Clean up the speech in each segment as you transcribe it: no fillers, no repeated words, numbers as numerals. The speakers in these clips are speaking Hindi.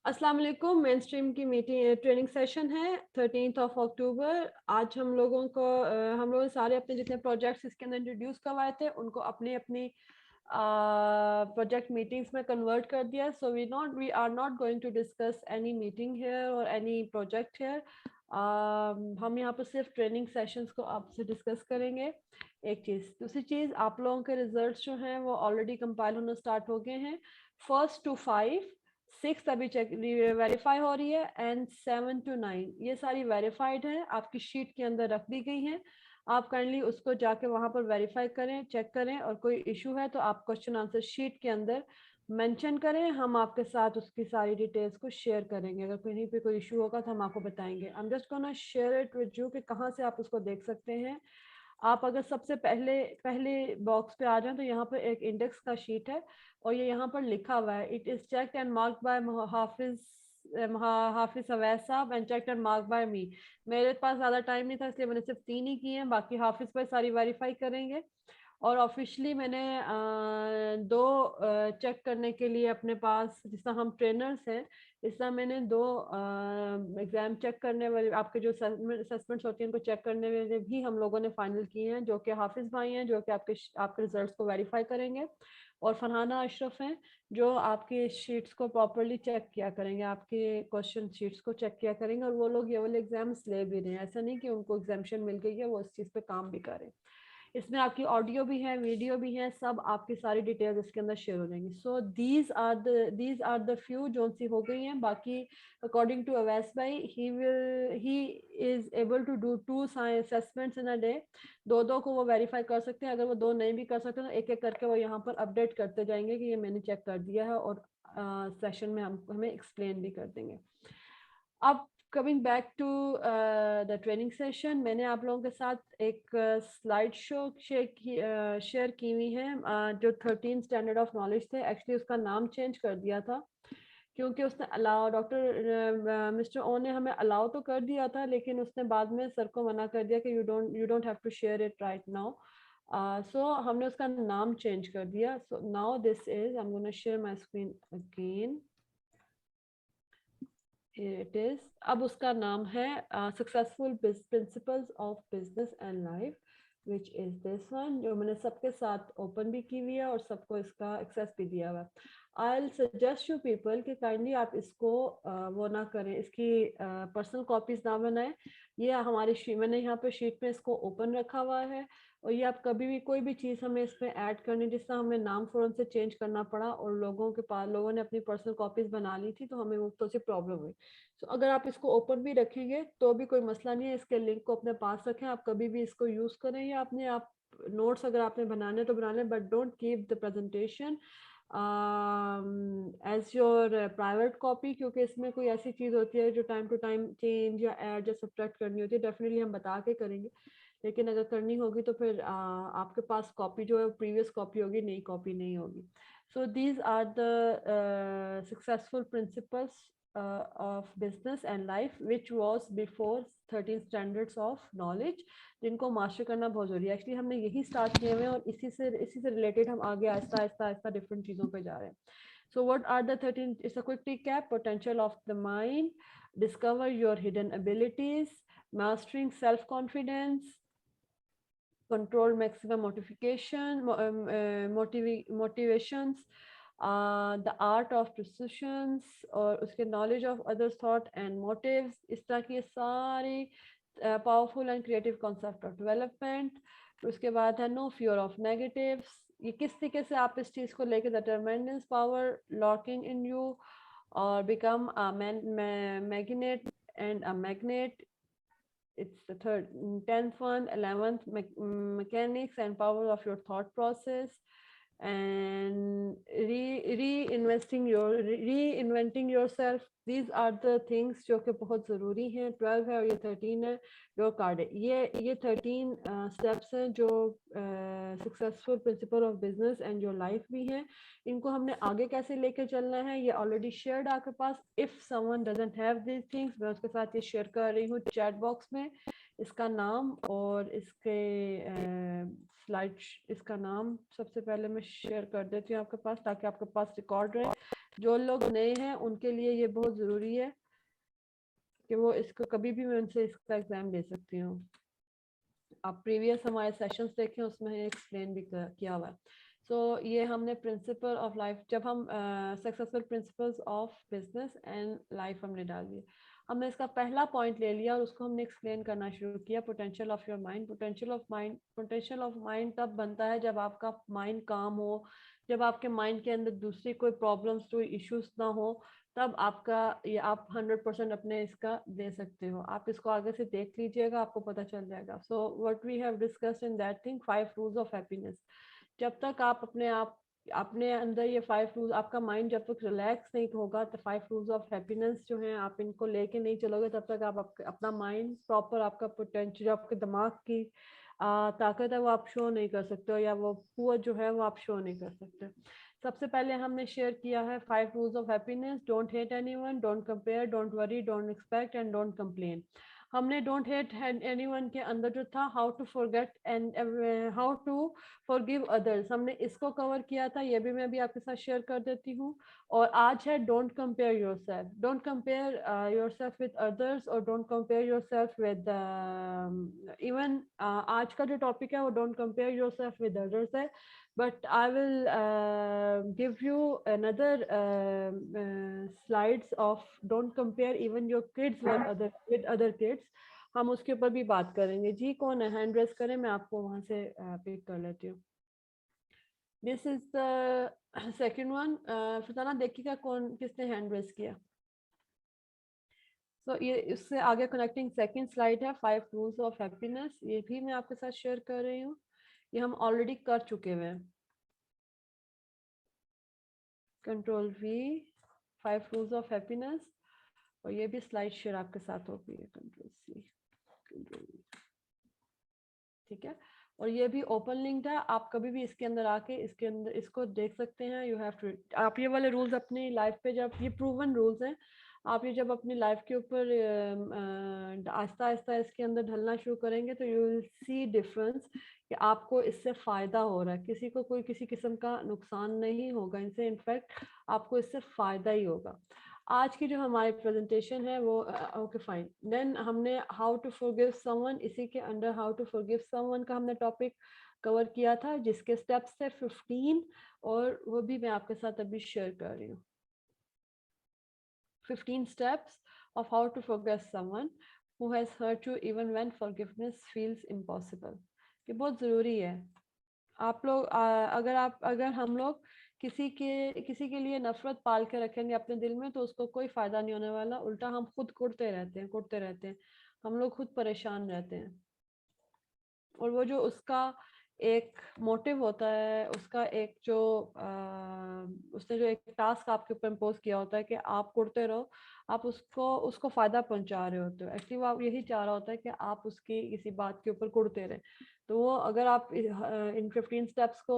अस्सलाम वालेकुम। मेन स्ट्रीम की मीटिंग ट्रेनिंग सेशन है 13 अक्टूबर। आज हम लोग सारे अपने जितने प्रोजेक्ट्स इसके अंदर इंट्रोड्यूस करवाए थे उनको अपनी अपनी प्रोजेक्ट मीटिंग्स में कन्वर्ट कर दिया। So we are not going to discuss any meeting here और एनी प्रोजेक्ट हेयर। हम यहाँ पर सिर्फ ट्रेनिंग सेशंस को आपसे डिस्कस करेंगे। एक चीज़, दूसरी चीज़, आप लोगों के रिजल्ट्स जो हैं वो ऑलरेडी कंपाइल होना स्टार्ट हो गए हैं। 1 to 5, 6 अभी चेक वेरीफाई हो रही है एंड 7 to 9 ये सारी वेरीफाइड है, आपकी शीट के अंदर रख दी गई हैं। आप काइंडली उसको जाके वहाँ पर वेरीफाई करें, चेक करें, और कोई इशू है तो आप क्वेश्चन आंसर शीट के अंदर मेंशन करें। हम आपके साथ उसकी सारी डिटेल्स को शेयर करेंगे। अगर कहीं पे कोई इशू होगा तो हम आपको बताएंगे। I am just gonna share it with you कि कहाँ से आप उसको देख सकते हैं। आप अगर सबसे पहले पहले बॉक्स पे आ जाएं तो यहाँ पर एक इंडेक्स का शीट है और ये यहाँ पर लिखा हुआ है, it is checked and marked by Hafiz Awais Sahab and checked and marked by me. मेरे पास ज़्यादा टाइम नहीं था इसलिए मैंने सिर्फ 3 ही किए हैं, बाकी हाफिज भाई सारी वेरीफाई करेंगे। और ऑफिशियली मैंने दो चेक करने के लिए अपने पास, जिस तरह हम ट्रेनर्स हैं इस तरह मैंने दो एग्ज़ाम चेक करने वाले, आपके जो असेसमेंट्स होती हैं उनको चेक करने वाले भी हम लोगों ने फाइनल किए हैं, जो कि हाफिज़ भाई हैं जो कि आपके रिजल्ट्स को वेरीफाई करेंगे, और फरहाना अशरफ हैं जो आपके शीट्स को प्रॉपरली चेक किया करेंगे, आपके क्वेश्चन शीट्स को चेक किया करेंगे। और वो लोग ये वाले एग्जाम्स ले भी रहे हैं, ऐसा नहीं कि उनको एग्जामेशन मिल गई है, वो इस चीज़ पे काम भी करें। इसमें आपकी ऑडियो भी है, वीडियो भी है, सब आपकी सारी डिटेल्स इसके अंदर शेयर हो जाएंगी। So these are the few जो सी हो गई हैं। बाकी अकॉर्डिंग टू अवैस भाई he is able to do 2 assessments in a day. दो को वो वेरीफाई कर सकते हैं। अगर वो 2 नहीं भी कर सकते तो एक एक करके वो यहाँ पर अपडेट करते जाएंगे कि ये मैंने चेक कर दिया है, और सेशन में हमें एक्सप्लेन भी कर देंगे। अब coming back to the training session, मैंने आप लोगों के साथ एक स्लाइड शो शेयर की हुई है। जो 13 स्टैंडर्ड ऑफ नॉलेज थे, एक्चुअली उसका नाम चेंज कर दिया था क्योंकि उसने अलाउ डॉक्टर मिस्टर ओ ने हमें अलाउ तो कर दिया था, लेकिन उसने बाद में सर को मना कर दिया कि you don't have to share it right now. So हमने उसका नाम चेंज कर दिया। So now this is, I am gonna share my screen again. It is, अब उसका नाम है successful principles of business and life, which is this one, जो मैंने सबके साथ ओपन भी की हुई है और सबको इसका एक्सेस भी दिया हुआ है। I will suggest you people कि काइंडली आप इसको वो ना करें, इसकी पर्सनल कॉपीज ना बनाएं। ये हमारी मैंने यहाँ पे शीट में इसको ओपन रखा हुआ है, और ये आप कभी भी कोई भी चीज़ हमें इसमें ऐड करनी, जिस तरह हमें नाम फ़ौरन से चेंज करना पड़ा और लोगों ने अपनी पर्सनल कॉपीज़ बना ली थी तो हमें वो तो सी प्रॉब्लम हुई। तो अगर आप इसको ओपन भी रखेंगे तो भी कोई मसला नहीं है, इसके लिंक को अपने पास रखें, आप कभी भी इसको यूज़ करें, या अपने आप नोट्स अगर आपने बनाने तो बना लें, but don't keep the presentation as your private copy, क्योंकि इसमें कोई ऐसी चीज़ होती है जो टाइम टू टाइम चेंज या ऐड या सब्ट्रैक्ट करनी होती है। डेफिनेटली हम बता के करेंगे, लेकिन अगर करनी होगी तो फिर आपके पास कॉपी जो है प्रीवियस कॉपी होगी, नई कॉपी नहीं होगी। So these are the successful principles of business and life which was before 13 standards of knowledge, जिनको मास्टर करना बहुत जरूरी है। एक्चुअली हमने यही स्टार्ट किए हुए हैं और इसी से रिलेटेड हम आगे आहिस्ता आहिस्ता आहिस्ता डिफरेंट चीज़ों पे जा रहे हैं। So what are the 13? It's a quick recap: potential of the mind, discover your hidden abilities, mastering self confidence, control maximum motivations, the art of precisions, और उसके knowledge of others thought and motives, इस तरह की सारी powerful and creative concept of development। उसके बाद है no fear of negatives, ये किस तरीके से आप इस चीज़ को लेके determinants power lurking in you, और become a magnet and a magnet, it's the third. 10th one, 11th, mechanics and power of your thought process, and reinventing yourself. These are the things जो कि बहुत ज़रूरी हैं। 12 है और ये 13 है, your card है। ये 13 steps हैं जो successful principle of business and your life भी हैं। इनको हमने आगे कैसे लेके चलना है ये ऑलरेडी शेयर्ड आपके पास। If someone doesn't have these things, मैं उसके साथ ये शेयर कर रही हूँ चैट बॉक्स में, इसका नाम और इसके स्लाइड, इसका नाम सबसे पहले मैं शेयर कर देती हूँ आपके पास ताकि आपके पास रिकॉर्ड रहे। जो लोग नए हैं उनके लिए ये बहुत ज़रूरी है कि वो इसको कभी भी मैं उनसे इसका एग्ज़ाम दे सकती हूँ। आप प्रीवियस हमारे सेशंस देखें, उसमें एक्सप्लेन भी किया हुआ है। सो ये हमने प्रिंसिपल ऑफ लाइफ, जब हम successful principles of business and life हमने डाल दिए, हमने इसका पहला पॉइंट ले लिया और उसको हमने एक्सप्लेन करना शुरू किया, potential of your mind. Potential of mind तब बनता है जब आपका माइंड काम हो, जब आपके माइंड के अंदर दूसरी कोई प्रॉब्लम्स, कोई इश्यूज ना हो, तब आपका ये आप 100% अपने इसका दे सकते हो। आप इसको आगे से देख लीजिएगा, आपको पता चल जाएगा। So what we have discussed in that thing, 5 rules of happiness. जब तक आप अपने अंदर ये 5 रूल्स, आपका माइंड जब तक रिलैक्स नहीं होगा, तो 5 रूल्स ऑफ हैप्पीनेस जो है आप इनको लेके नहीं चलोगे, तब तक आप अपना माइंड प्रॉपर, आपका पोटेंशियल, जो आपके दिमाग की ताकत है वो आप शो नहीं कर सकते हो, या वो कुवत जो है वो आप शो नहीं कर सकते। सबसे पहले हमने शेयर किया है 5 rules of happiness. Don't hate anyone, don't compare, don't worry, don't expect and don't complain. हमने डोंट हेट एनीवन के अंदर जो था how to forget and how to forgive others, हमने इसको कवर किया था, ये भी मैं भी आपके साथ शेयर कर देती हूँ। और आज है don't compare yourself. Don't compare yourself with others, और don't compare yourself with even आज का जो टॉपिक है वो don't compare yourself with others है। But I will give you another slides of don't compare even your kids with other kids. हम उसके ऊपर भी बात करेंगे। जी कौन है, हैंड रेस करें, मैं आपको वहां से पिक कर लेती हूँ। This is the second one. Farzana देखिएगा कौन किसने हैंड रेस किया। So ये इससे आगे कनेक्टिंग सेकेंड स्लाइड है 5 रूल्स ऑफ हैप्पीनेस। ये भी मैं आपके साथ शेयर कर रही हूँ, ये हम ऑलरेडी कर चुके हुए हैं। Control we, 5 rules of happiness, और ये भी स्लाइड शेयर आपके साथ होगी, कंट्रोल सी, कंट्रोल वी, ठीक है। और ये भी ओपन लिंक्ड है, आप कभी भी इसके अंदर आके इसके अंदर इसको देख सकते हैं। यू हैव टू, आप ये वाले रूल्स अपनी लाइफ पे, जब ये प्रूवन रूल्स हैं, आप ये जब अपनी लाइफ के ऊपर आहिस्ता आहिस्ता इसके अंदर ढलना शुरू करेंगे, तो यू विल सी डिफरेंस कि आपको इससे फ़ायदा हो रहा है। किसी को कोई किसी किस्म का नुकसान नहीं होगा इनसे, इनफैक्ट आपको इससे फ़ायदा ही होगा। आज की जो हमारी प्रेजेंटेशन है वो ओके फाइन। देन हमने हाउ टू फॉरगिव समवन, इसी के under how to forgive someone का हमने टॉपिक कवर किया था, जिसके स्टेप्स थे 15, और वो भी मैं आपके साथ अभी शेयर कर रही हूँ। 15 steps of how to forgive someone who has hurt you even when forgiveness feels impossible। ये बहुत ज़रूरी है। आप लोग अगर हम लोग किसी के लिए नफरत पाल के रखेंगे अपने दिल में, तो उसको कोई फायदा नहीं होने वाला, उल्टा हम खुद कुड़ते रहते हैं, हम लोग खुद परेशान रहते हैं। और वो जो उसका एक मोटिव होता है, उसका एक जो उसने जो एक टास्क आपके ऊपर इम्पोज किया होता है कि आप कुड़ते रहो, आप उसको फायदा पहुंचा रहे होते हो। एक्चुअली वो आप यही चाह रहा होता है कि आप उसकी किसी बात के ऊपर कुड़ते रहें। तो वो अगर आप इन 15 स्टेप्स को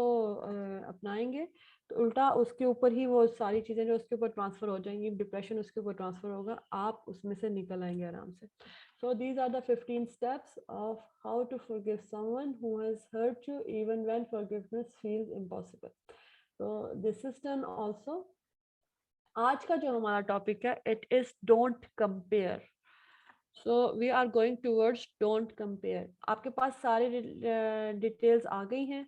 अपनाएंगे, तो उल्टा उसके ऊपर ही वो सारी चीज़ें जो उसके ऊपर ट्रांसफ़र हो जाएंगी, डिप्रेशन उसके ऊपर ट्रांसफ़र होगा, आप उसमें से निकल आएंगे आराम से। So these are the 15 steps of how to forgive someone who has hurt you even when forgiveness feels impossible. So this is done also. आज का जो हमारा टॉपिक है, it is don't compare. So we are going towards don't compare. आपके पास सारी डिटेल्स आ गई हैं।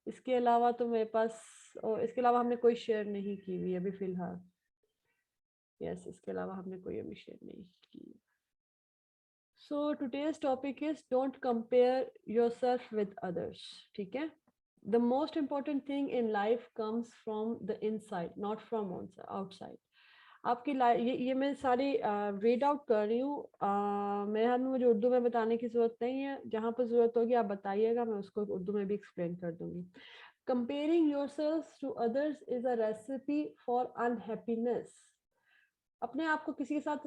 इसके अलावा तो मेरे पास, इसके अलावा हमने कोई शेयर नहीं की हुई अभी फिलहाल। यस, इसके अलावा हमने कोई अभी शेयर नहीं की। So today's topic is don't compare yourself with others, ठीक है। The most important thing in life comes from the inside, not from outside. आपकी लाइफ, ये मैं सारी रीड आउट कर रही हूँ। मेरे हाथ में मुझे उर्दू में बताने की जरूरत नहीं है, जहाँ पर जरूरत होगी आप बताइएगा, मैं उसको उर्दू में भी एक्सप्लेन कर दूंगी। Comparing yourselves to others is a recipe for unhappiness. अपने आप को किसी के साथ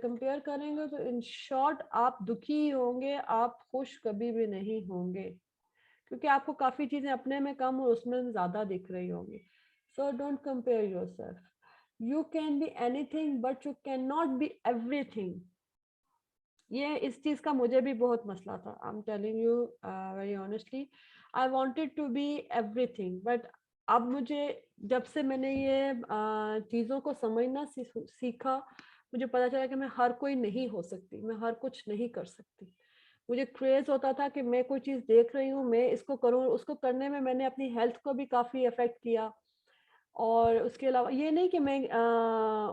कंपेयर करेंगे तो इन शॉर्ट आप दुखी होंगे, आप खुश कभी भी नहीं होंगे, क्योंकि आपको काफी चीजें अपने में कम और उसमें ज्यादा दिख रही होंगी। So don't compare yourself. You can be anything but you can not be everything. ये इस चीज का मुझे भी बहुत मसला था। I am telling you very honestly, I wanted to be everything, but अब मुझे जब से मैंने ये चीज़ों को समझना सीखा, मुझे पता चला कि मैं हर कोई नहीं हो सकती, मैं हर कुछ नहीं कर सकती। मुझे क्रेज़ होता था कि मैं कोई चीज़ देख रही हूँ, मैं इसको करूँ, उसको करने में मैंने अपनी हेल्थ को भी काफ़ी अफ़ेक्ट किया। और उसके अलावा ये नहीं कि मैं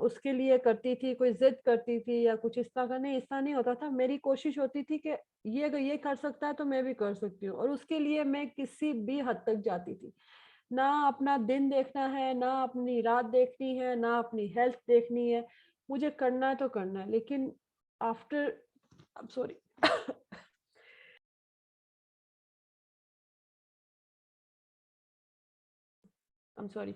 उसके लिए करती थी, कोई ज़िद करती थी या कुछ इस तरह का नहीं, ऐसा नहीं होता था। मेरी कोशिश होती थी कि ये अगर ये कर सकता है तो मैं भी कर सकती हूँ, और उसके लिए मैं किसी भी हद तक जाती थी। ना अपना दिन देखना है, ना अपनी रात देखनी है, ना अपनी हेल्थ देखनी है, मुझे करना है तो करना है। लेकिन after I am sorry I am sorry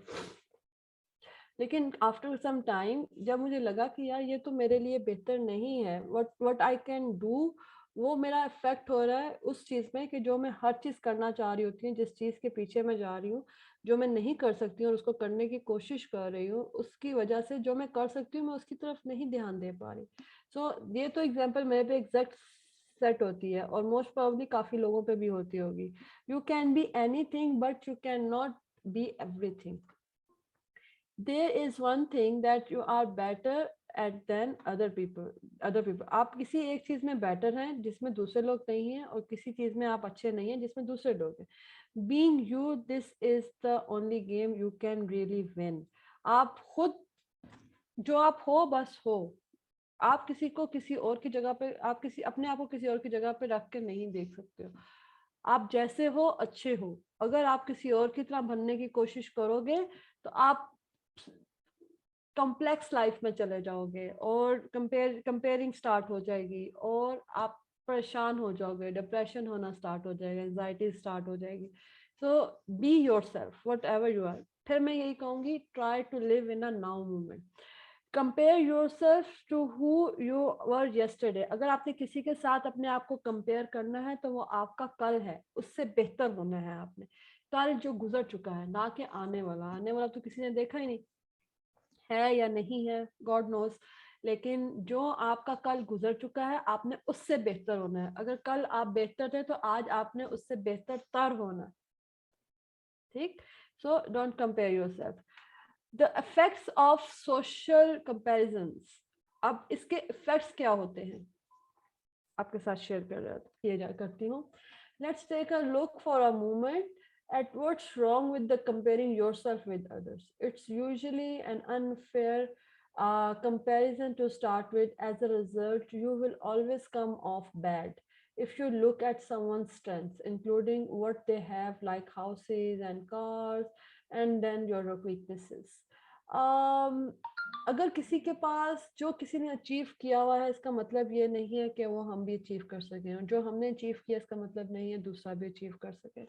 लेकिन आफ्टर सम टाइम जब मुझे लगा कि यार ये तो मेरे लिए बेहतर नहीं है, व्हाट आई कैन डू, वो मेरा इफेक्ट हो रहा है उस चीज़ में कि जो मैं हर चीज़ करना चाह रही होती हूँ, जिस चीज़ के पीछे मैं जा रही हूँ, जो मैं नहीं कर सकती हूँ और उसको करने की कोशिश कर रही हूँ, उसकी वजह से जो मैं कर सकती हूँ मैं उसकी तरफ नहीं ध्यान दे पा रही। ये तो एग्जाम्पल मेरे पे एग्जैक्ट सेट होती है, और मोस्ट प्रोबेबली काफ़ी लोगों पे भी होती होगी। You can be any thing but you can not be everything. there is one thing that you are better at than other people आप किसी एक चीज में बेटर हैं जिसमें दूसरे लोग नहीं हैं, और किसी चीज में आप अच्छे नहीं हैं जिसमें दूसरे लोग हैं। being you, this is the only game you can really win। आप खुद जो आप हो बस हो। आप किसी को किसी और की जगह पे, आप किसी अपने आप को किसी और की जगह पे रख के नहीं देख सकते हो। आप जैसे हो अच्छे हो। अगर आप किसी और की तरह बनने की कोशिश करोगे तो आप कॉम्प्लेक्स लाइफ में चले जाओगे, और कंपेयरिंग स्टार्ट हो जाएगी, और आप परेशान हो जाओगे, डिप्रेशन होना स्टार्ट हो जाएगा, एंजाइटी स्टार्ट हो जाएगी। So be yourself whatever you are. फिर मैं यही कहूंगी, try to live in a now moment. Compare yourself to who you were yesterday। अगर आपने किसी के साथ अपने आप को कंपेयर करना है तो वो आपका कल है, उससे बेहतर होना है आपने। कल जो गुजर चुका है, ना कि आने वाला। आने वाला तो किसी ने देखा ही नहीं है या नहीं है, गॉड नोस। लेकिन जो आपका कल गुजर चुका है, आपने उससे बेहतर होना है। अगर कल आप बेहतर थे तो आज आपने उससे बेहतर तर होना है। ठीक। सो don't compare yourself. The effects of social comparisons. अब इसके इफेक्ट्स क्या होते हैं आपके साथ शेयर करती हूँ। Let's take a look for a moment at what's wrong with the comparing yourself with others. It's usually an unfair comparison to start with. As a result, you will always come off bad if you look at someone's strengths, including what they have, like houses and cars, and then your weaknesses. um, अगर किसी के पास जो किसी ने अचीव किया हुआ है, इसका मतलब ये नहीं है कि वो हम भी अचीव कर सकें, और जो हमने अचीव किया इसका मतलब नहीं है दूसरा भी अचीव कर सके।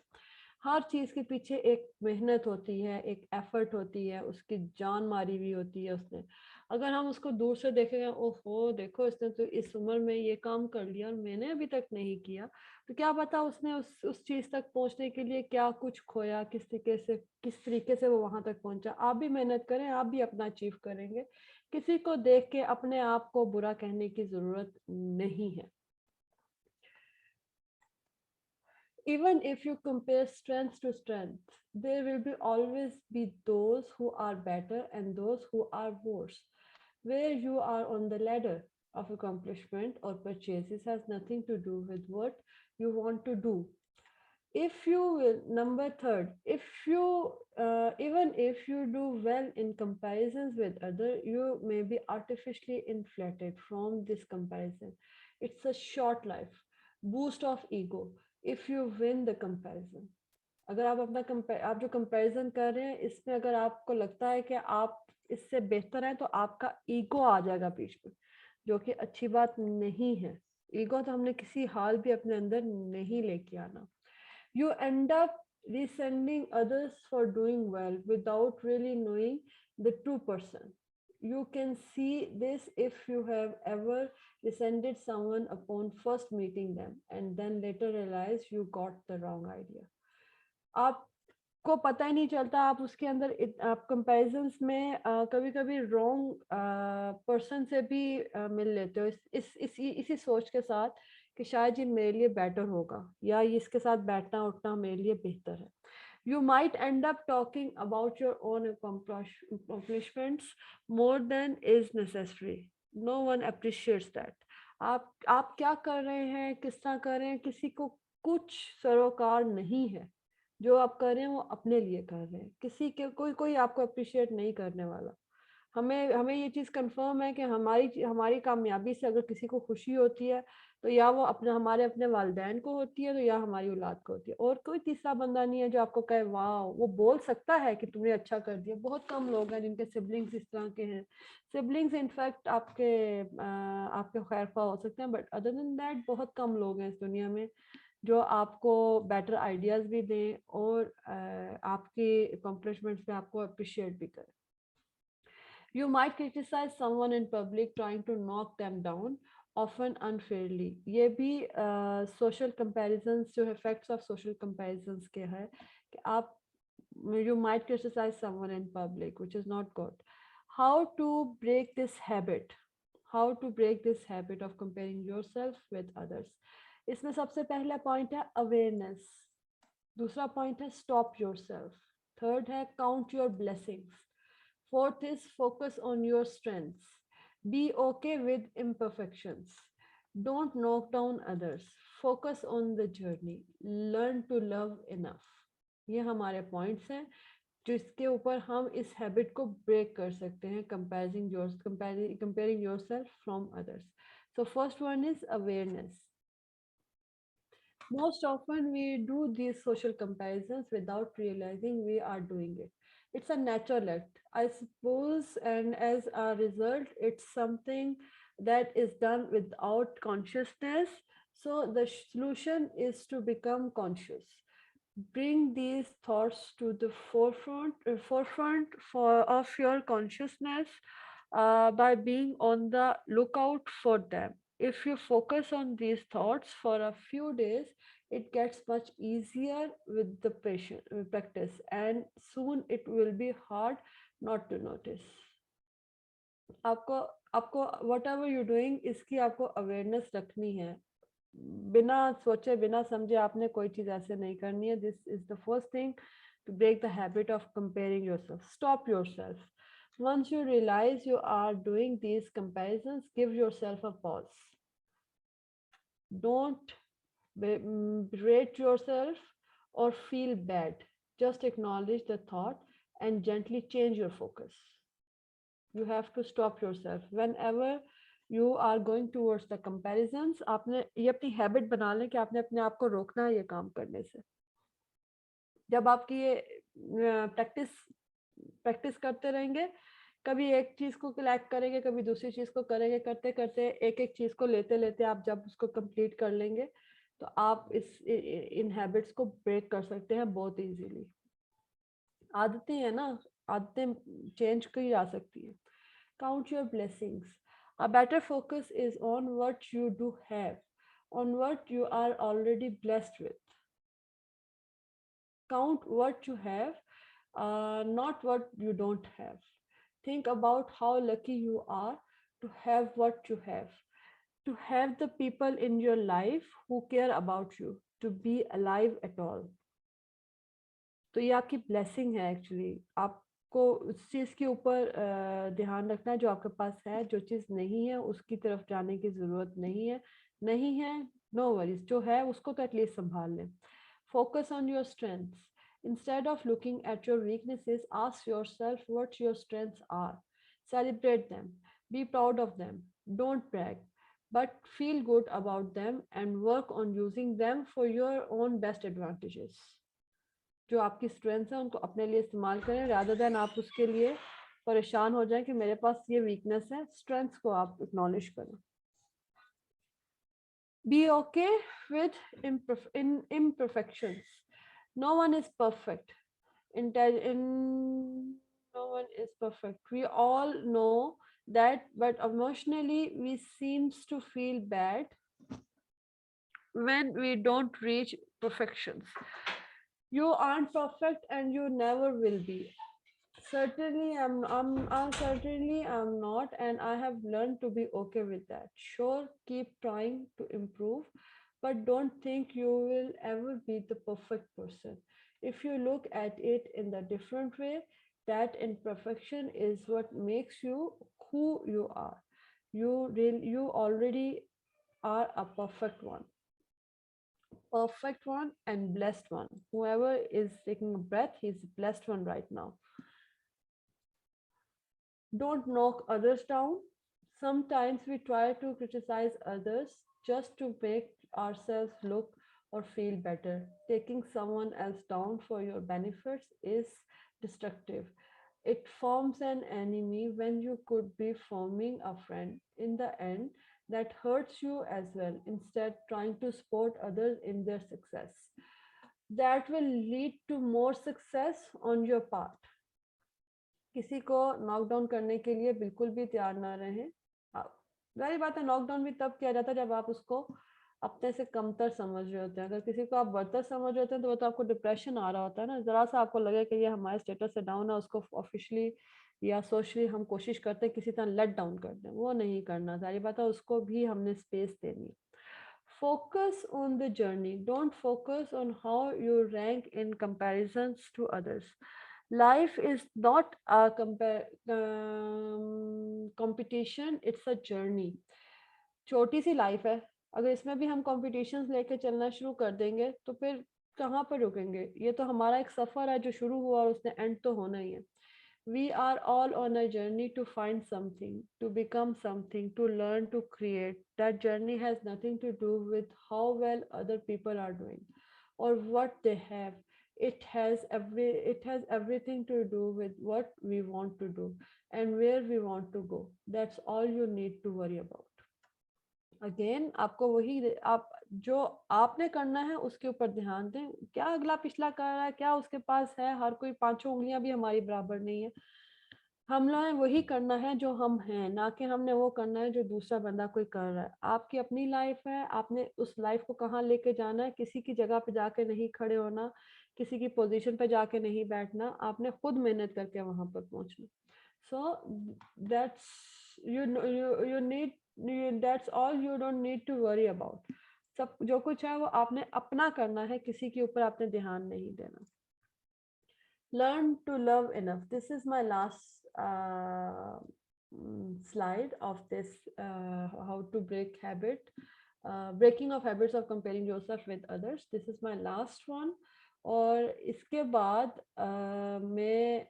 हर चीज के पीछे एक मेहनत होती है, एक एफर्ट होती है, उसकी जान मारी हुई होती है उसने। अगर हम उसको दूर से देखेंगे, ओहो देखो इसने तो इस उम्र में ये काम कर लिया और मैंने अभी तक नहीं किया, तो क्या पता उसने उस चीज तक पहुंचने के लिए क्या कुछ खोया, किस तरीके से वो वहां तक पहुंचा। आप भी मेहनत करें, आप भी अपना अचीव करेंगे। किसी को देख के अपने आप को बुरा कहने की जरूरत नहीं है। Even if you compare strength to strength, there will be always be those who are better and those who are worse. Where you are on the ladder of accomplishment or purchases has nothing to do with what you want to do. If you will, number third, if you even if you do well in comparisons with other, you may be artificially inflated from this comparison. It's a short life boost of ego if you win the comparison। अगर आप आप जो कंपैरिजन कर रहे हैं इसमें अगर आपको लगता है कि आप इससे बेहतर हैं, तो आपका ईगो आ जाएगा बीच में, जो कि अच्छी बात नहीं है। ईगो तो हमने किसी हाल भी अपने अंदर नहीं लेके आना। You end up resenting others for doing well without really knowing the true person. You can see this if you have ever resented someone upon first meeting them and then later realize you got the wrong idea। आपको पता ही नहीं चलता, आप उसके अंदर आप कंपैरिजंस में कभी कभी रॉन्ग पर्सन से भी मिल लेते हो, इसी सोच के साथ कि शायद ये मेरे लिए बेटर होगा, या ये इसके साथ बैठना उठना मेरे लिए बेहतर है। You might end up talking about your own accomplishments more than is necessary. No one appreciates that. आप क्या कर रहे हैं, किस तरह कर रहे हैं, किसी को कुछ सरोकार नहीं है। जो आप कर रहे हैं वो अपने लिए कर रहे हैं, किसी के कोई आपको अप्रिशिएट नहीं करने वाला। हमें हमें ये चीज़ कंफर्म है कि हमारी हमारी कामयाबी से अगर किसी को खुशी होती है, तो या वो हमारे अपने वालिदैन को होती है, तो या हमारी औलाद को होती है। और कोई तीसरा बंदा नहीं है जो आपको कहे वाह, वो बोल सकता है कि तुमने अच्छा कर दिया। बहुत कम लोग हैं जिनके सिबलिंग्स इस तरह के हैं। सिबलिंग्स इनफैक्ट आपके खैरख्वाह हो सकते हैं, बट अदर देन दैट बहुत कम लोग हैं इस दुनिया में जो आपको बेटर आइडियाज़ भी दें और आपके अकम्पलिशमेंट्स पे आपको अप्रिशिएट भी करें। You might criticize someone in public trying to knock them down, often unfairly. ये भी social comparisons जो effects of social comparisons के है कि आप you might criticize someone in public, which is not good. How to break this habit? How to break this habit of comparing yourself with others? इसमें सबसे पहला point है awareness. दूसरा point है stop yourself. Third है count your blessings. Fourth is focus on your strengths. Be okay with imperfections. Don't knock down others. Focus on the journey. Learn to love enough. ये हमारे पॉइंट्स हैं जिसके ऊपर हम इस हैबिट को ब्रेक कर सकते हैं, comparing yourself from others. So first one is awareness. Most often we do these social comparisons without realizing we are doing it. It's a natural act, I suppose, and as a result, it's something that is done without consciousness. So the solution is to become conscious. Bring these thoughts to the forefront of your consciousness by being on the lookout for them. If you focus on these thoughts for a few days, it gets much easier with the practice, and soon it will be hard not to notice. आपको आपको वट एवर यू डूइंग इसकी आपको अवेयरनेस रखनी है। बिना सोचे बिना समझे आपने कोई चीज़ ऐसे नहीं करनी है। This is the first thing to break the habit of comparing yourself. Stop yourself. Once you realize you are doing these comparisons, give yourself a pause. Don't berate yourself or feel bad. Just acknowledge the thought and gently change your focus. You have to stop yourself whenever you are going towards the comparisons. आपने ये अपनी हैबिट बना लें कि आपने अपने आप को रोकना है ये काम करने से। जब आपकी ये प्रैक्टिस प्रैक्टिस करते रहेंगे, कभी एक चीज को कलेक्ट करेंगे, कभी दूसरी चीज को करेंगे, करते करते एक एक चीज को लेते लेते आप जब उसको कंप्लीट कर लेंगे, तो आप इन हैबिट्स को ब्रेक कर सकते हैं बहुत इजीली। आदतें हैं ना, आदतें चेंज की जा सकती है। Count your blessings. A better focus is on what you do have, on what you are already blessed with. Count what you have, not what you don't have. Think about how lucky you are to have what you have, to have the people in your life who care about you, to be alive at all. तो ये आपकी ब्लेसिंग है एक्चुअली। आपको उस चीज़ के ऊपर ध्यान रखना है जो आपके पास है। जो चीज़ नहीं है उसकी तरफ जाने की ज़रूरत नहीं है। नहीं है, नो वरीज। जो है उसको तो एटलीस्ट संभाल लें। Focus on your strengths. Instead of looking at your weaknesses, ask yourself what your strengths are. Celebrate them. Be proud of them. Don't brag, but feel good about them and work on using them for your own best advantages. जो आपकी स्ट्रेंथ्स है उनको अपने लिए इस्तेमाल करें, रादर देन आप उसके लिए परेशान हो जाएं कि मेरे पास ये वीकनेस है। स्ट्रेंथ्स को आप एक्नॉलेज करें। Be okay with imperfections. No one is perfect. No one is perfect. We all know that, but emotionally we seems to feel bad when we don't reach perfections. You aren't perfect and you never will be. Certainly I'm not, and I have learned to be okay with that. Sure, keep trying to improve, but don't think you will ever be the perfect person. If you look at it in the different way, that imperfection is what makes you who you are. You already are a perfect one and blessed one. Whoever is taking a breath, he's a blessed one right now. Don't knock others down. Sometimes we try to criticize others just to make ourselves look or feel better. Taking someone else down for your benefits is destructive. It forms an enemy when you could be forming a friend. In the end, that hurts you as well. Instead, trying to support others in their success. That will lead to more success on your part. किसी को नॉकडाउन करने के लिए बिल्कुल भी तैयार ना रहें। जाहिर बात है, नॉकडाउन भी तब किया जाता है जब आप उसको अपने से कमतर समझ रहे होते हैं। अगर किसी को आप बरतर समझ रहे होते हैं तो वो तो आपको डिप्रेशन आ रहा होता है ना। जरा सा आपको लगे कि ये हमारे स्टेटस से डाउन है, उसको ऑफिशियली या सोशली हम कोशिश करते हैं किसी तरह लेट डाउन कर दें, वो नहीं करना। जाहिर बात है, उसको भी हमने स्पेस देनी। Focus on the journey, don't focus on how you rank in comparison to others. Life is not a competition, it's a journey. छोटी सी लाइफ है, अगर इसमें भी हम कॉम्पिटिशन्स लेके चलना शुरू कर देंगे तो फिर कहाँ पर रुकेंगे। ये तो हमारा एक सफ़र है जो शुरू हुआ और उसने एंड तो होना ही है। We are all on a journey to find something, to become something, to learn, to create. That journey has nothing to do with how well other people are doing or what they have. It has everything to do with what we want to do and where we want to go. That's all you need to worry about. Again आपको वही आप जो आपने करना है उसके ऊपर ध्यान दें। क्या अगला पिछला कर रहा है, क्या उसके पास है। हर कोई पांचों उंगलियां भी हमारी बराबर नहीं है। हमने वही करना है जो हम हैं, ना कि हमने वो करना है जो दूसरा बंदा कोई कर रहा है। आपकी अपनी लाइफ है, आपने उस लाइफ को कहाँ लेके जाना है। किसी की जगह पे जाके नहीं खड़े होना, किसी की पोजीशन पे जाके नहीं बैठना, आपने खुद मेहनत करके वहां पर पहुंचना। So that's you need that's all, you don't need to worry about. सब जो कुछ है वो आपने अपना करना है, किसी के ऊपर आपने ध्यान नहीं देना। Learn to love enough. This is my last slide of this how to break habit, breaking of habits of comparing yourself with others. This is my last one. और इसके बाद मैं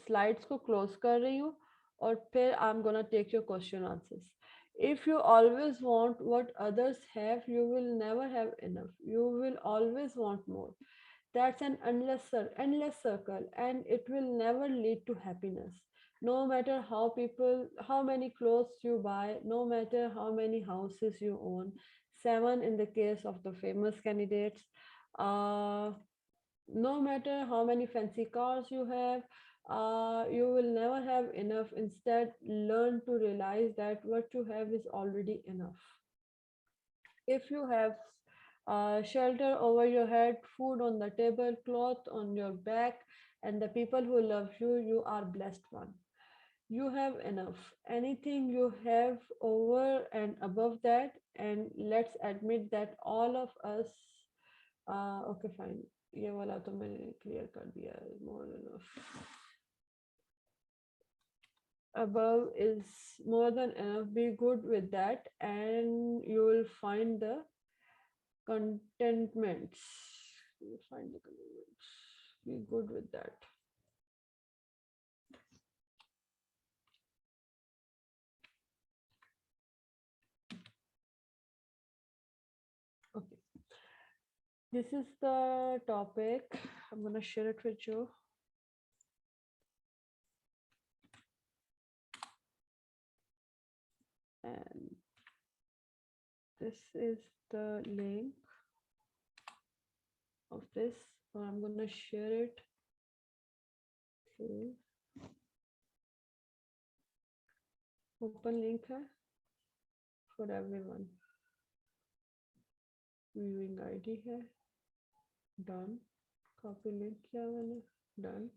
slides को close कर रही हूँ और फिर I'm gonna take your question answers. If you always want what others have, you will never have enough. You will always want more. That's an endless circle, and it will never lead to happiness. No matter how many clothes you buy, no matter how many houses you own, 7 in the case of the famous candidates, no matter how many fancy cars you have, you will never have enough. Instead, learn to realize that what you have is already enough. If you have shelter over your head, food on the table, cloth on your back, and the people who love you, you are blessed one. You have enough. Anything you have over and above that, and let's admit that all of us, okay, fine. ये वाला तो मैंने clear कर दिया है, more than enough. Above is more than enough. Be good with that, and you will find the contentments. You find the contentments. Be good with that. Okay. This is the topic. I'm gonna share it with you. And this is the link of this. So I'm gonna share it. Okay. Open link है for everyone. Viewing ID है. Done. Copy link किया मैंने. Done.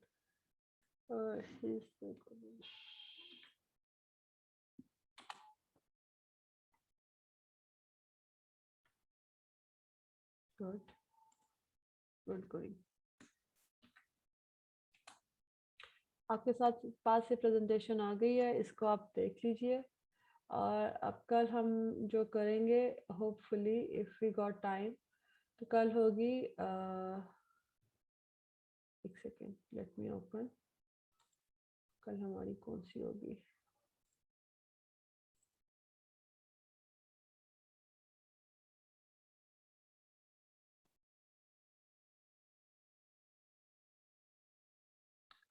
Here's the comments. Good. Good going. आपके साथ पास से प्रेजेंटेशन आ गई है, इसको आप देख लीजिए। और अब कल हम जो करेंगे, hopefully if we got time, तो कल होगी एक सेकेंड, लेट मी ओपन। कल हमारी कौन सी होगी?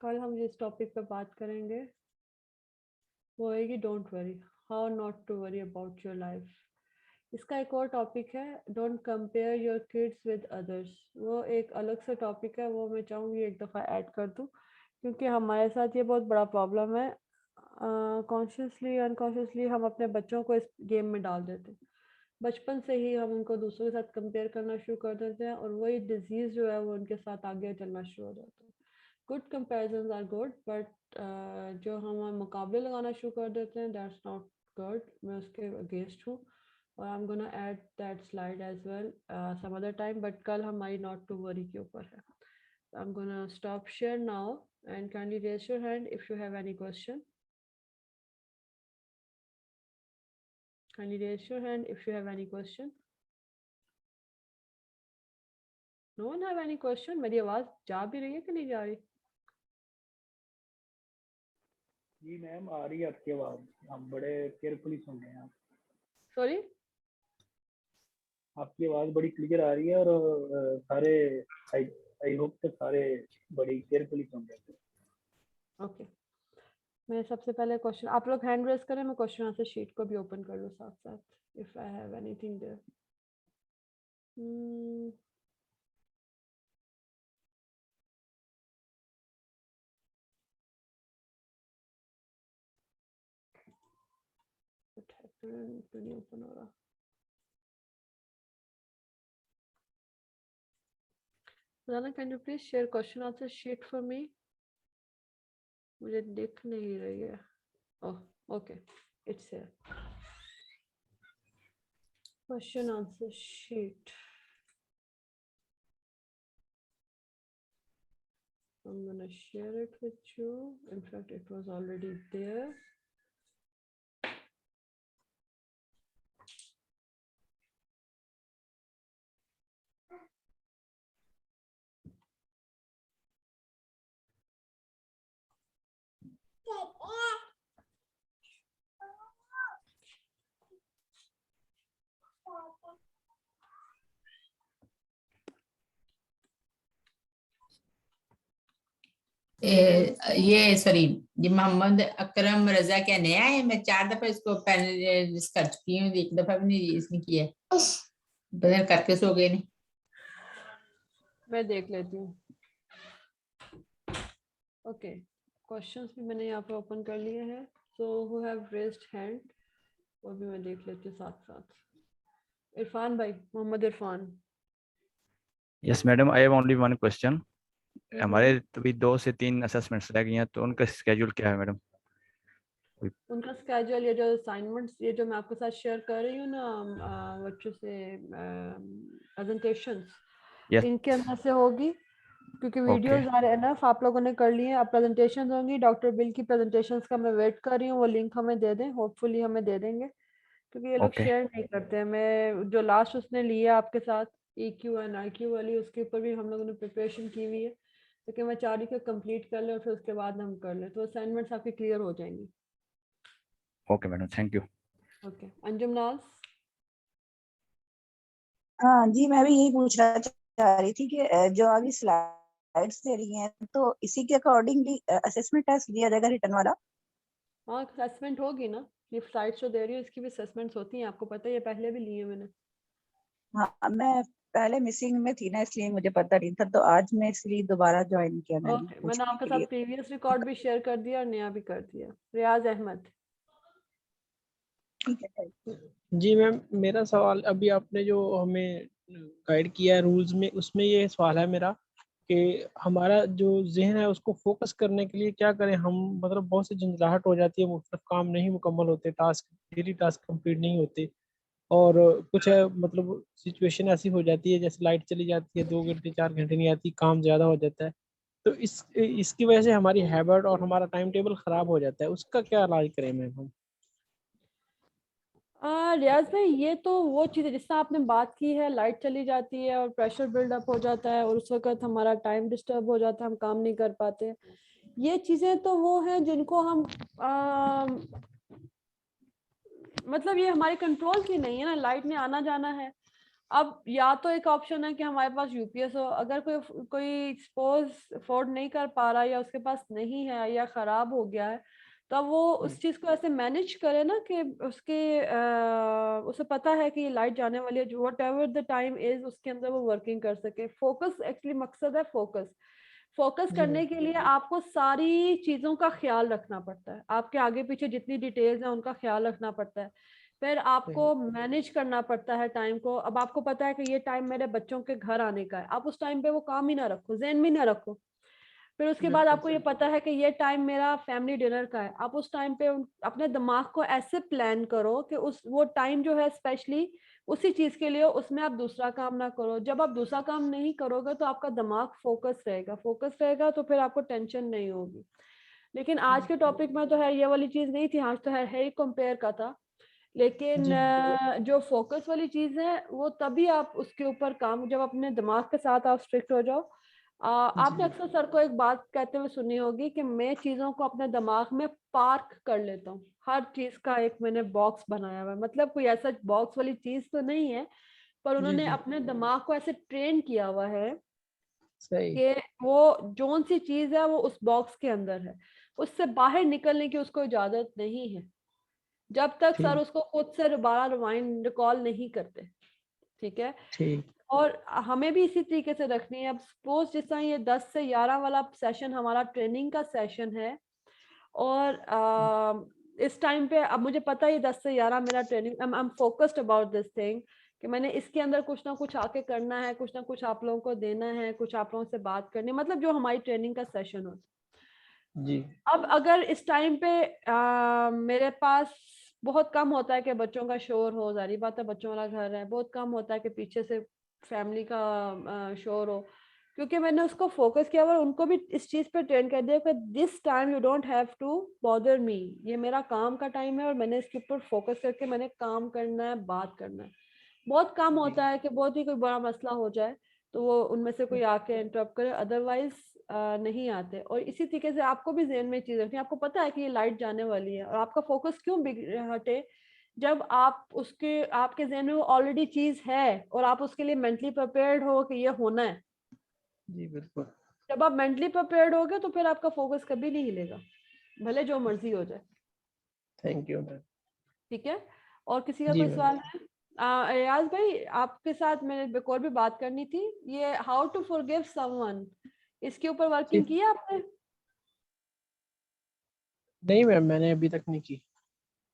कल हम जिस टॉपिक पे बात करेंगे वो है कि don't worry, how not to worry about your life. इसका एक और टॉपिक है, don't compare your kids with others. वो एक अलग से टॉपिक है, वो मैं चाहूँगी एक दफ़ा ऐड कर दूँ, क्योंकि हमारे साथ ये बहुत बड़ा प्रॉब्लम है। कॉन्शियसली अनकॉन्शियसली हम अपने बच्चों को इस गेम में डाल देते हैं। बचपन से ही हम उनको दूसरों के साथ कंपेयर करना शुरू कर देते हैं, और वही डिजीज़ जो है वो उनके साथ आगे चलना शुरू हो जाता है। Good comparison are good, but जो हम मुकाबले लगाना शुरू कर देते हैं, दैट्स नॉट गुड। मैं उसके अगेंस्ट हूँ, और I am gonna add that slide as well some other time, but कल हमारी नॉट टू वरी के ऊपर है। I am gonna stop share now, and kindly raise your hand if you have any question. Kindly raise your hand if you have any question. No one have any question? मेरी आवाज जा भी रही है कि नहीं जा रही? जी मैम आ रही है आपकी आवाज, हम बड़े केयरफुली सुन रहे हैं। आप Sorry? आपकी आवाज बड़ी क्लियर आ रही है, और सारे आई आई होप कि सारे बड़ी केयरफुली सुन रहे हैं। Okay. मैं सबसे पहले क्वेश्चन, आप लोग हैंड रेज करें, मैं क्वेश्चन आंसर शीट को भी ओपन कर लूँ साथ साथ, if I have anything there. What happened? क्यों नहीं ओपन हो रहा? Rana, can you please share question answer sheet for me? मुझे दिख नहीं रही है। Oh, okay. It's here. Question answer sheet. I'm gonna share it with you. In fact, it was already there. ये सॉरी, ये मोहम्मद अकरम रजा क्या नया है? मैं 4 दफा इसको पैनल कर चुकी हूँ, एक दफा भी नहीं इसने किया, बदल करके सो गए नहीं। मैं देख लेती हूँ। ओके, क्वेश्चंस भी मैंने यहाँ पे ओपन कर लिए हैं, so who have raised hand वो भी मैं देख लेती हूँ साथ साथ। इरफान भाई, Mohammad Irfan. Yes madam, I have only one question. हमारे अभी 2 से 3 असेसमेंट्स रह गई हैं, तो उनका स्केड्यूल क्या है मैडम? उनका स्केड्यूल, ये जो असाइनमेंट्स, ये जो मैं आपके साथ शेयर कर रही हूँ ना बच्चों से प्रेजेंटेशंस, यस इनके अंदर से होगी, क्योंकि ओके वीडियोस आ रहे हैं ना, आप लोगों ने कर लिए। अब प्रेजेंटेशंस होंगी, डॉक्टर बिल की प्रेजेंटेशंस का मैं वेट कर रही हूँ, वो लिंक हमें दे दें, होपफुली हमें दे देंगे, क्योंकि ये लोग ओके शेयर नहीं करते हैं। मैं जो लास्ट उसने लिया आपके साथ EQ एंड IQ वाली, उसके ऊपर भी हम लोगों ने प्रिपरेशन की हुई है, लेकिन मैं चाह रही कि कंप्लीट कर ले और फिर उसके बाद हम कर लें, तो असाइनमेंट्स आपकी क्लियर हो जाएंगी। Okay madam, thank you. Okay, Anjum नाज। हाँ जी, मैं भी यही पूछना चाह रही थी कि जो अभी स्लाइड्स दे रही हैं, तो इसी के अकॉर्डिंगली असेसमेंट टेस्ट दिया जाएगा रिटर्न वाला? हाँ, असेसमेंट होगी ना, ये स्लाइड्स जो दे रही हूँ इसकी भी असेसमेंट्स होती हैं, आपको पता है, ये पहले भी लिए मैंने। हाँ, मैं पहले मिसिंग में थी ना, इसलिए मुझे पता नहीं था, तो आज मैं इसलिए दोबारा ज्वाइन किया मैंने ओके, मैंने पूछने आपके के साथ लिए। प्रीवियस रिकॉर्ड भी शेयर कर दिया और नया भी कर दिया। रियाज अहमद। ठीक है। जी मैम, मेरा सवाल, अभी आपने जो हमें गाइड किया है रूल्स में, उसमें ये सवाल है मेरा कि हमारा जो जहन है उसको फोकस करने के लिए क्या करें हम? मतलब बहुत सी झंझलाहट हो जाती है, मुख्तलिफ काम नहीं मुकम्मल होते, डेली टास्क कंप्लीट नहीं होते, और कुछ है मतलब सिचुएशन ऐसी हो जाती है जैसे लाइट चली जाती है, 2 घंटे 4 घंटे नहीं आती, काम ज़्यादा हो जाता है, तो इसकी वजह से हमारी हैबिट और हमारा टाइम टेबल खराब हो जाता है। उसका क्या इलाज करें मैम हम? रियाज भाई, ये तो वो चीज़ है जिससे आपने बात की है, लाइट चली जाती है और प्रेशर बिल्डअप हो जाता है और उस वक्त हमारा टाइम डिस्टर्ब हो जाता है, हम काम नहीं कर पाते। ये चीज़ें तो वो हैं जिनको हम मतलब ये हमारे कंट्रोल की नहीं है ना, लाइट ने आना जाना है। अब या तो एक ऑप्शन है कि हमारे पास यूपीएस हो, अगर कोई सपोज अफोर्ड नहीं कर पा रहा या उसके पास नहीं है या खराब हो गया है, तो अब वो उस चीज को ऐसे मैनेज करे ना कि उसे पता है कि ये लाइट जाने वाली है, जो what ever the time is उसके अंदर वो वर्किंग कर सके। फोकस एक्चुअली मकसद है, फोकस जी करने के लिए आपको सारी चीजों का ख्याल रखना पड़ता है, आपके आगे पीछे जितनी डिटेल्स हैं उनका ख्याल रखना पड़ता है, फिर आपको मैनेज करना पड़ता है टाइम को। अब आपको पता है कि ये टाइम मेरे बच्चों के घर आने का है, आप उस टाइम पे वो काम ही ना रखो, ज़हन में ना रखो। फिर उसके बाद बिल्कुल आपको ये पता है कि ये टाइम मेरा फैमिली डिनर का है, आप उस टाइम पे अपने दिमाग को ऐसे प्लान करो कि उस वो टाइम जो है स्पेशली उसी चीज के लिए, उसमें आप दूसरा काम ना करो। जब आप दूसरा काम नहीं करोगे तो आपका दिमाग फोकस रहेगा तो फिर आपको टेंशन नहीं होगी। लेकिन आज के टॉपिक में तो है ये वाली चीज नहीं थी, आज तो है ही कंपेयर का था। लेकिन जी जो फोकस वाली चीज है वो तभी आप उसके ऊपर काम, जब अपने दिमाग के साथ आप स्ट्रिक्ट हो जाओ। आपने जी अक्सर सर को एक बात कहते हुए सुनी होगी कि मैं चीजों को अपने दिमाग में पार्क कर लेता हूँ, हर चीज का एक मैंने बॉक्स बनाया हुआ है। मतलब कोई ऐसा बॉक्स वाली चीज तो नहीं है, पर जी उन्होंने जी अपने दिमाग को ऐसे ट्रेन किया हुआ है सही। कि वो जौन सी चीज है वो उस बॉक्स के अंदर है, उससे बाहर निकलने की उसको इजाजत नहीं है, जब तक सर ठीक उसको खुद से दोबारा रिकॉल नहीं करते। ठीक है। ठीक और हमें भी इसी तरीके से रखनी है। अब सपोज जिस तरह ये 10 से 11 वाला सेशन हमारा ट्रेनिंग का सेशन है, और इस टाइम पे अब मुझे पता है ये 10 से 11 मेरा training, I am focused about this thing कि मैंने इसके अंदर कुछ ना कुछ आके करना है, कुछ ना कुछ आप लोगों को देना है, कुछ आप लोगों से बात करनी है, मतलब जो हमारी ट्रेनिंग का सेशन हो। जी अब अगर इस टाइम पे मेरे पास बहुत कम होता है कि बच्चों का शोर हो, जारी बात है बच्चों वाला घर है, बहुत कम होता है कि पीछे से फैमिली का शोर हो, क्योंकि मैंने उसको फोकस किया और उनको भी इस चीज पे ट्रेन कर दिया कि this time you don't have to bother me, ये मेरा काम का टाइम है और मैंने इसके ऊपर फोकस करके मैंने काम करना है, बात करना है। बहुत कम होता है कि बहुत ही कोई बड़ा मसला हो जाए तो वो उनमें से कोई आके इंटरप्ट करे, अदरवाइज नहीं आते। और इसी तरीके से आपको भी ज़हन में चीज़ रखनी है, आपको पता है कि ये लाइट जाने वाली है और आपका फोकस क्यों हटे, जब आप उसके आपके ज़हन में वो ऑलरेडी चीज़ है और आप उसके लिए मेंटली प्रिपेयर्ड हो कि ये होना है। जी बिल्कुल। जब आप मेंटली प्रिपेयर्ड होगे तो फिर आपका फोकस कभी नहीं हिलेगा, भले जो मर्जी हो जाए। Thank you ma'am. ठीक है। और किसी का जी कोई मैम। सवाल है? अयाज भाई, आपके साथ मैंने एक और भी बात करनी थी, ये हाउ टू फॉरगिव समवन, इसके ऊपर जी वर्किंग की है आपने? नहीं मैम, मैंने अभी तक नहीं की।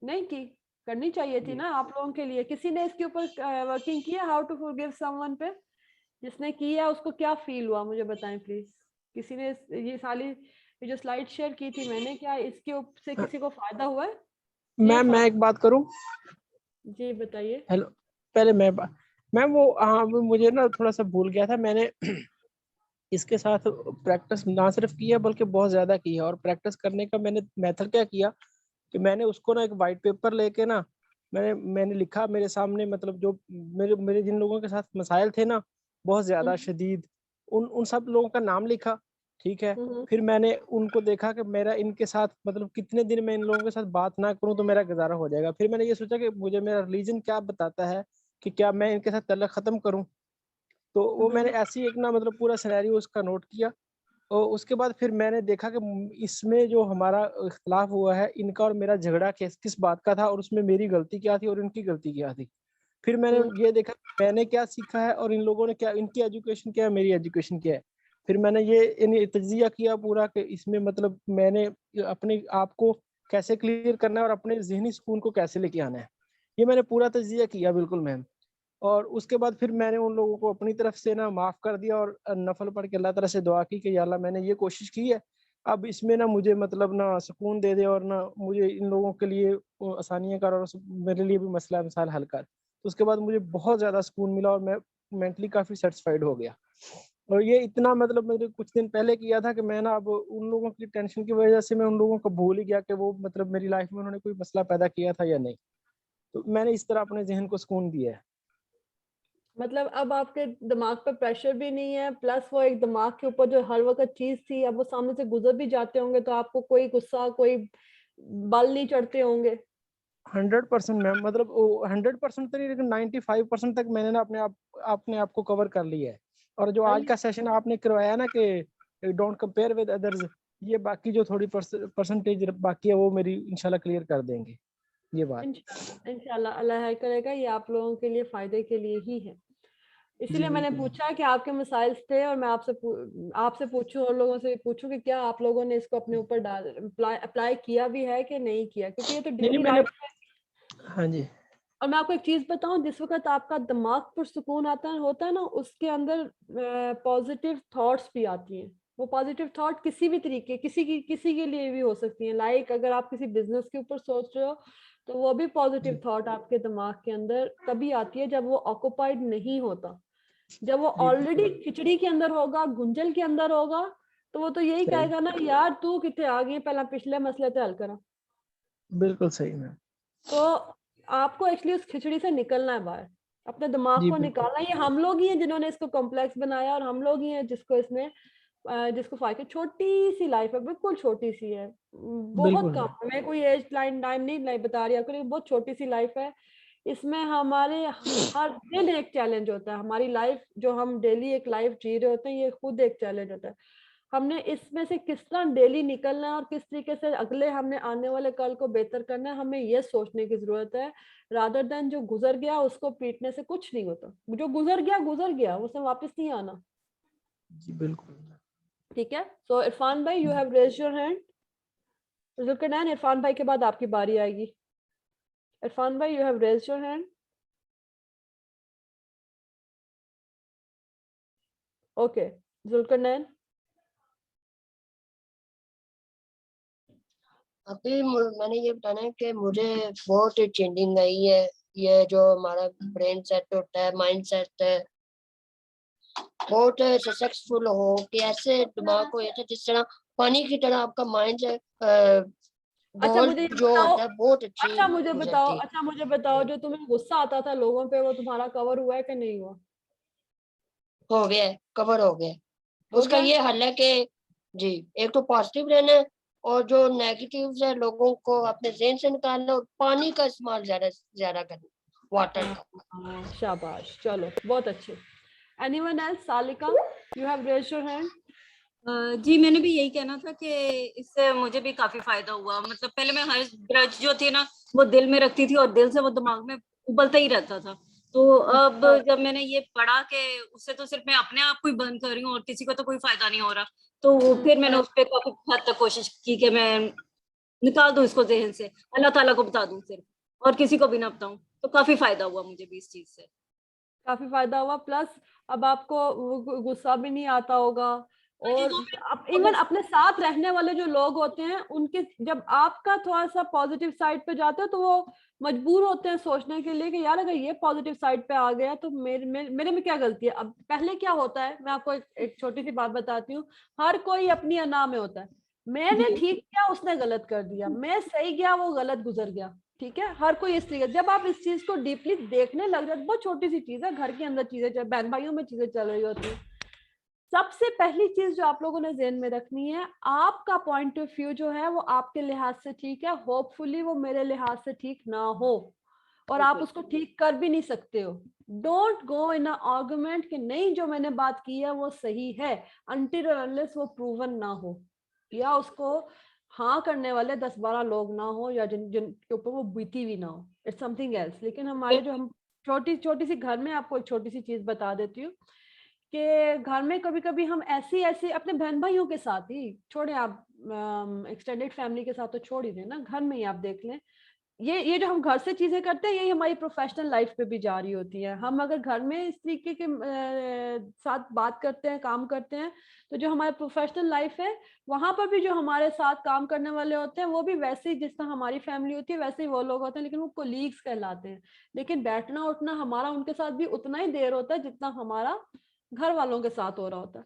नहीं की? करनी चाहिए थी जी ना आप लोगों के लिए। किसी ने इसके ऊपर वर्किंग की है, हाउ टू फॉरगिव समवन पे? जिसने की है उसको क्या फील हुआ मुझे बताएं प्लीज। किसी ने ये साली ये जो स्लाइड शेयर की थी मैंने, क्या इसके से किसी को फायदा हुआ है? ये मैम, मैं फायदा? एक बात करूं? जी बताइए। हेलो। पहले मैम वो हाँ, वो मुझे ना थोड़ा सा भूल गया था। मैंने इसके साथ प्रैक्टिस ना सिर्फ की है बल्कि बहुत ज्यादा की है। और प्रैक्टिस करने का मैंने मेथड क्या किया कि मैंने उसको ना एक वाइट पेपर लेके ना मैंने लिखा मेरे सामने, मतलब जो मेरे मेरे जिन लोगों के साथ मसाइल थे ना बहुत ज्यादा हम्म शदीद, उन उन सब लोगों का नाम लिखा। ठीक है। हम्म फिर मैंने उनको देखा कि मेरा इनके साथ मतलब कितने दिन मैं इन लोगों के साथ बात ना करूं तो मेरा गुजारा हो जाएगा। फिर मैंने ये सोचा कि मुझे मेरा रिलीजन क्या बताता है कि क्या मैं इनके साथ ताल्लुक खत्म करूं। तो वो मैंने हम्म ऐसी एक ना मतलब पूरा सिनेरियो उसका नोट किया। और उसके बाद फिर मैंने देखा कि इसमें जो हमारा इख्तलाफ हुआ है, इनका और मेरा झगड़ा किस किस बात का था और उसमें मेरी गलती क्या थी और इनकी गलती क्या थी। फिर मैंने हम्म ये देखा मैंने क्या सीखा है और इन लोगों ने क्या, इनकी एजुकेशन क्या है, मेरी एजुकेशन क्या है। फिर मैंने ये तजिया किया पूरा कि इसमें मतलब मैंने अपने आप को कैसे क्लियर करना है और अपने जहनी सुकून को कैसे लेके आना है। ये मैंने पूरा तजिया किया बिल्कुल मैम। और उसके बाद फिर मैंने उन लोगों को अपनी तरफ से ना माफ कर दिया और नफल पढ़ के अल्लाह ताला से दुआ की कि या अल्लाह मैंने ये कोशिश की है, अब इसमें ना मुझे मतलब ना सुकून दे दे और ना मुझे इन लोगों के लिए आसानियां कर और मेरे लिए भी मसला मिसाल हल कर। तो उसके बाद मुझे बहुत ज़्यादा सुकून मिला और मैं मेंटली काफ़ी सेटिस्फाइड हो गया। और ये इतना मतलब मैंने कुछ दिन पहले किया था कि मैं ना अब उन लोगों की टेंशन की वजह से मैं उन लोगों को भूल ही गया कि वो मतलब मेरी लाइफ में उन्होंने कोई मसला पैदा किया था या नहीं। तो मैंने इस तरह अपने जहन को सुकून दिया है। मतलब अब आपके दिमाग पे प्रेशर भी नहीं है, प्लस वो एक दिमाग के ऊपर जो हर वक्त चीज थी, अब वो सामने से गुजर भी जाते होंगे तो आपको कोई गुस्सा, कोई बल नहीं चढ़ते होंगे। 100% मैम, मतलब 100% तो नहीं, लेकिन 95% तक मैंने ना अपने आप को कवर कर लिया है। और जो आज का सेशन आपने करवाया ना कि डोंट कंपेयर विद अदर्स, ये बाकी जो थोड़ी परसेंटेज बाकी है वो मेरी इंशाल्लाह क्लियर कर देंगे ये बात। इंशाल्लाह अल्लाह है करेगा, ये आप लोगों के लिए फायदे के लिए ही है। इसीलिए मैंने बिल्कुल। पूछा कि आपके मसाइल थे, और मैं आपसे पूछूं और लोगों से पूछूं कि क्या आप लोगों ने इसको अपने ऊपर अप्लाई किया भी है कि नहीं किया, क्योंकि ये तो नहीं डेली मैंने, लाइफ। हाँ जी। और मैं आपको एक चीज बताऊं, जिस वक्त आपका दिमाग पर सुकून होता है ना, उसके अंदर पॉजिटिव थॉट्स भी आती हैं। वो पॉजिटिव थॉट किसी भी तरीके, किसी के लिए भी हो सकती हैं। लाइक अगर आप किसी बिजनेस के ऊपर सोच रहे हो तो वो भी पॉजिटिव थॉट आपके दिमाग के अंदर तभी आती है जब वो ऑक्युपाइड नहीं होता। जब वो जी ऑलरेडी बिल्कुल खिचड़ी के अंदर होगा, गुंजल के अंदर होगा, तो वो तो यही सही, कहेगा ना, यार तू कितने आ गई, पहला पिछले मसले ते हल करा। बिल्कुल सही मैम। तो आपको एक्चुअली उस खिचड़ी से निकलना है बाहर, अपने दिमाग जी को बिल्कुल निकालना है। ये हम लोग ही हैं जिन्होंने इसको कॉम्प्लेक्स बनाया, और हम लोग ही हैं जिसको इसमें जिसको फायदा। छोटी सी लाइफ है, बिल्कुल छोटी सी है, बहुत बिल्कुल कम मैम। है। मैं कोई एज लाइन टाइम नहीं बता रही आपको, लेकिन बहुत छोटी सी लाइफ है। इसमें हमारे हर दिन एक चैलेंज होता है। हमारी लाइफ जो हम डेली एक लाइफ जी रहे होते हैं, ये खुद एक चैलेंज होता है। हमने इसमें से किस तरह डेली निकलना है और किस तरीके से अगले हमने आने वाले कल को बेहतर करना है, हमें ये सोचने की जरूरत है। रादर देन जो गुजर गया उसको पीटने से कुछ नहीं होता। जो गुजर गया उसमें वापस नहीं आना। जी बिल्कुल। ठीक है। सो इरफान भाई, you have raised your hand. Zulqarnain, Irfan भाई के बाद आपकी बारी आएगी। इरफान भाई, you have raised your hand. Okay, Zulqarnain. अभी मैंने ये बताना है कि मुझे बहुत चेंजिंग आई है। ये जो हमारा ब्रेन सेट होता है, माइंड सेट है, बहुत सक्सेसफुल हो कि ऐसे दिमाग को ऐसे जिस तरह पानी की तरह आपका माइंड है। अच्छा गोल मुझे ये जो बताओ होता है बहुत अच्छी गुजरती है। अच्छा मुझे बताओ, जो तुम्हें गुस्सा आता था लोगों पे, वो तुम्हारा कवर हुआ है कि नहीं हुआ? हो गया है, कवर हो गया है। हो उसका गया। ये हल है कि जी, एक तो पॉजिटिव रहना है, और जो नेगेटिव है लोगों को अपने ज़हन से निकालना, और पानी का इस्तेमाल ज्यादा से ज्यादा करना, वाटर का। शाबाश, चलो बहुत अच्छे। Anyone else? Salika, you have raised your hand. जी मैंने भी यही कहना था कि इससे मुझे भी काफी फायदा हुआ। मतलब पहले मैं हर ग्रज जो थी ना वो दिल में रखती थी और दिल से वो दिमाग में उबलता ही रहता था। तो अब जब मैंने ये पढ़ा कि उससे तो सिर्फ मैं अपने आप को ही बंद कर रही हूँ और किसी को तो कोई फायदा नहीं हो रहा, तो फिर मैंने उस पर काफी हद तक कोशिश की कि मैं निकाल दूं इसको जहन से, अल्लाह ताला को बता दूं सिर्फ, और किसी को भी ना बताऊं। तो काफी फायदा हुआ मुझे भी इस चीज से। काफी फायदा हुआ, प्लस अब आपको गुस्सा भी नहीं आता होगा। और अब इवन अपने साथ रहने वाले जो लोग होते हैं उनके, जब आपका थोड़ा सा पॉजिटिव साइड पे जाते हो तो वो मजबूर होते हैं सोचने के लिए कि यार अगर ये पॉजिटिव साइड पे आ गया तो मेरे में क्या गलती है। अब पहले क्या होता है, मैं आपको एक छोटी सी बात बताती हूँ। हर कोई अपनी अना में होता है। मैंने ठीक किया, उसने गलत कर दिया, मैं सही गया, वो गलत गुजर गया। ठीक है, हर कोई इस तरीके। जब आप इस चीज को डीपली देखने लग जाते, बहुत छोटी सी चीज है, घर के अंदर चीजें, बहन भाइयों में चीजें चल रही होती है। सबसे पहली चीज जो आप लोगों ने ज़हन में रखनी है, आपका पॉइंट ऑफ व्यू जो है वो आपके लिहाज से ठीक है, होपफुली वो मेरे लिहाज से ठीक ना हो, और आप उसको ठीक कर भी नहीं सकते हो। डोंट गो इन आर्गुमेंट कि नहीं जो मैंने बात की है वो सही है, अनटिल अनलेस वो प्रूवन ना हो, या उसको हाँ करने वाले 10-12 लोग ना हो, या जिनके ऊपर वो बीती हुई ना हो। It's something else. लेकिन हमारे जो हम छोटी छोटी सी घर में, आपको एक छोटी सी चीज बता देती हूँ कि घर में कभी कभी हम ऐसी ऐसी अपने बहन भाइयों के साथ ही छोड़े, आप एक्सटेंडेड फैमिली के साथ तो छोड़ ही देना, घर में ही आप देख लें, ये जो हम घर से चीजें करते हैं यही हमारी प्रोफेशनल लाइफ पे भी जारी होती है। हम अगर घर में इस तरीके के साथ बात करते हैं, काम करते हैं, तो जो हमारी प्रोफेशनल लाइफ है वहां पर भी जो हमारे साथ काम करने वाले होते हैं वो भी वैसे ही, जिस तरह हमारी फैमिली होती है वैसे ही वो लोग होते हैं, लेकिन वो कोलीग्स कहलाते हैं। लेकिन बैठना उठना हमारा उनके साथ भी उतना ही देर होता है जितना हमारा घर वालों के साथ हो रहा होता है।